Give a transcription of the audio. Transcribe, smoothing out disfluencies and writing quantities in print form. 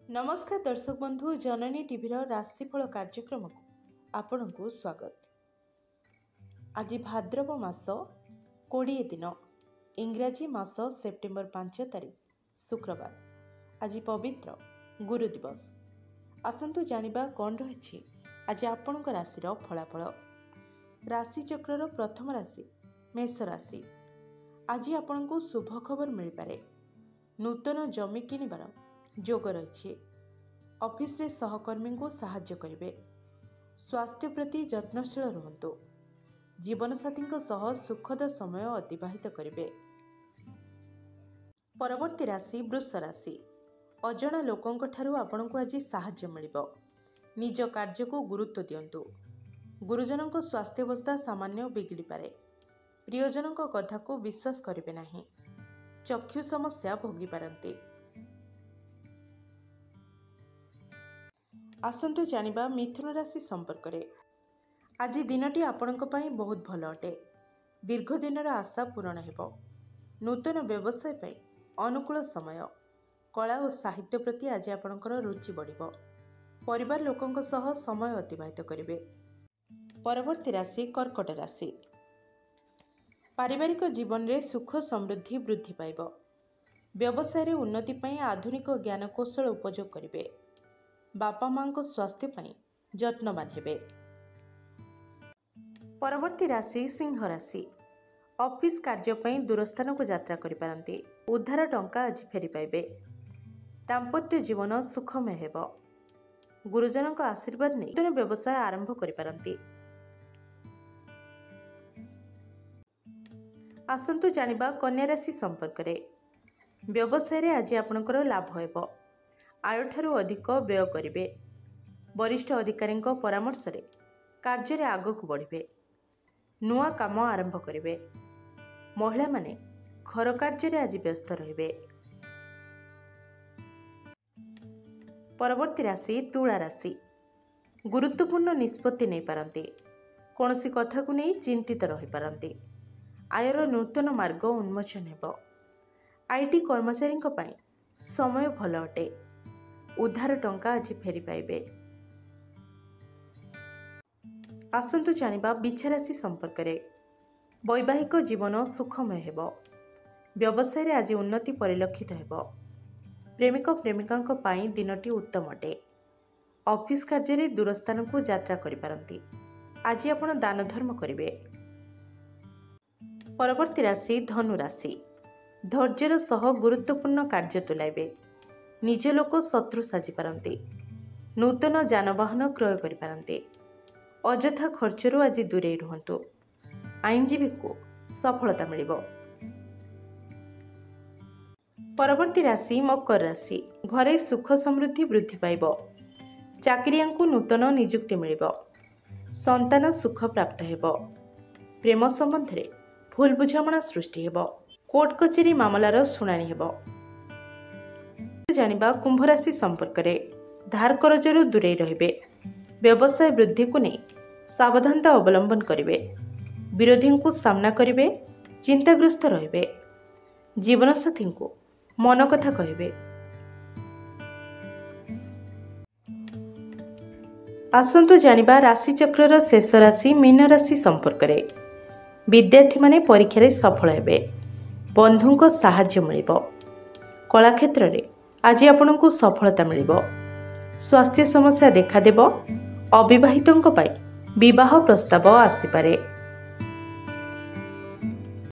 नमस्कार दर्शक बंधु जननी टीवीर राशिफल कार्यक्रम को आपण को स्वागत। आज भाद्रव मास 20 दिन इंग्राजी मास सेप्टेम्बर 5 तारीख शुक्रवार। आज पवित्र गुरु दिवस। आसंतु जानिबा कौन रही आज आपण राशि फलाफल। राशि चक्र प्रथम राशि मेष राशि। आज आपण को शुभ खबर मिल पारे। नूतन जमी किनिबार जोग रही। ऑफिस रे सहकर्मी को साहाय्य करेंगे। स्वास्थ्य प्रति जत्नशील रुहतु। जीवन साथी सह सुखद समय अतिबाहित करेंगे। परवर्ती राशि वृष राशि। अजणा लोकों ठारू आपण को आज साहाय्य मिलिबो। निज कार्य को गुरुत्व दियंतु। गुरुजनों को स्वास्थ्यावस्था सामान्य बिगड़ी पारे। प्रियजनों कथा को विश्वास करेंगे नहीं। चक्षु समस्या भोगी पारंती। आसंतु जानिबा मिथुन राशि संपर्क रे। आज दिनटी आपणक पई बहुत भल अटे। दीर्घ दिनर आशा पूर्ण हेबो। नूतन व्यवसाय पई अनुकूल समय। कला और साहित्य प्रति आज आपणकर रुचि बढ़िबो। परिवार लोकंक सह समय अतिबाहित करिवे। परवर्ती राशि कर्कट राशि। पारिवारिक जीवन रे सुख समृद्धि वृद्धि पाइबो। व्यवसाय रे उन्नति पई आधुनिक ज्ञान कौशल उपयोग करिवे। बापा मां को स्वास्थ्य पई जत्नवान हेबे। परवर्ती राशि सिंह राशि। ऑफिस कार्य पई दूरस्थान को यात्रा करि पारंती। उद्धार टंका आज फेरी पाइबे। दाम्पत्य जीवन सुखमय हेबो। गुरुजनक आशीर्वाद नै नूतन व्यवसाय आरंभ करि पारंती। आसंतु जानिबा कन्या राशि संपर्क रे। व्यवसाय रे आज आपनकर लाभ हेबो। आय ठारू अधिक व्यय करिवे। वरिष्ठ अधिकारी परामर्श रे कार्य रे आग को बढ़िवे। नुआ काम आरंभ करिवे। महिला माने घर कार्य रे आज व्यस्त रहिबे। परवर्ती राशि तुला राशि। गुरुत्वपूर्ण निष्पत्ति नहीं पारंती। कौनसी कथा को नहीं चिंतित रही पारंती। आयर नूतन मार्ग उन्मोचन हेबो। आईटी कर्मचारी पई समय भल अटे। उद्धार टंका आज फेरी पाइबे। आसंतु जानिबा बिछा राशि संपर्क रे। वैवाहिक जीवन सुखमय हेबो। व्यवसाय रे आज उन्नति परिलक्षित हेबो। प्रेमिक प्रेमिकांक पाई दिनटी उत्तम अटे। ऑफिस कार्य रे दूरस्थान को यात्रा करि पारंती। आज आपण दान धर्म करिवे। परवर्ती राशि धनु राशि। धैर्यर सह गुरुत्वपूर्ण कार्य तुलाइबे। निज लोक शत्रु साजी पारंती। नूतन जानवाहन क्रय करि पारंती। अजथा खर्चरू आज दूरे रुहतु। आईनजीवी को सफलता मिलिबो। परवर्ती राशि मकर राशि। घरे सुख समृद्धि वृद्धि पाइबो। चाकरियां को नूतन नियुक्ति मिलिबो। संतान सुख प्राप्त हेबो। प्रेम संबंध रे भूल बुझामणा सृष्टि हेबो। कोर्ट कचेरी मामलार शुणाणी हेबो। जानिबा कुंभ राशि संपर्क रे। धार करजरू दूरे रहिबे। व्यवसाय वृद्धि को नहीं सावधानता अवलंबन करिवे। विरोधी को सामना करिवे। चिंताग्रस्त रहिबे। जीवन साथी को मन कथा कहिबे। आसंतु जानिबा राशि चक्रर शेष राशि मीन राशि संपर्क रे। विद्यार्थी माने परीक्षा रे सफल हेबे। बंधुंको साहाय्य मिलिबो। कला क्षेत्र रे आज आपण को सफलता मिलिबो। स्वास्थ्य समस्या देखा देबो। अविवाहितों पाई विवाह प्रस्ताव आसीपारे।